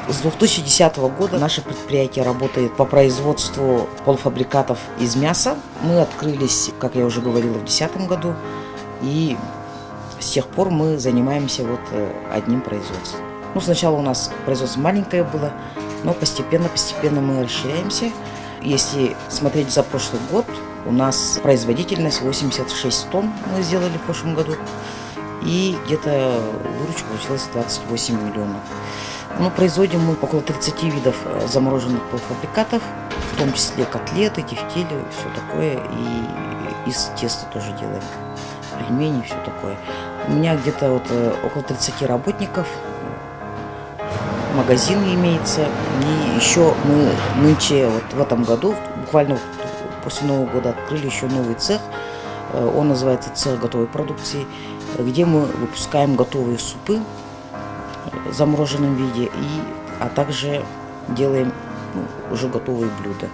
С 2010 года наше предприятие работает по производству полуфабрикатов из мяса. Мы открылись, как я уже говорила, в 2010 году, и с тех пор мы занимаемся одним производством. Сначала у нас производство маленькое было, но постепенно мы расширяемся. Если смотреть за прошлый год, у нас производительность 86 тонн мы сделали в прошлом году, и где-то выручка получилась 28 миллионов. Производим мы около 30 видов замороженных полуфабрикатов, в том числе котлеты, тефтели, все такое, и из теста тоже делаем, пельмени, все такое. У меня где-то около 30 работников, магазин имеется, и еще мы нынче в этом году, буквально после Нового года, открыли еще новый цех, он называется цех готовой продукции, где мы выпускаем готовые супы в замороженном виде, а также делаем уже готовые блюда.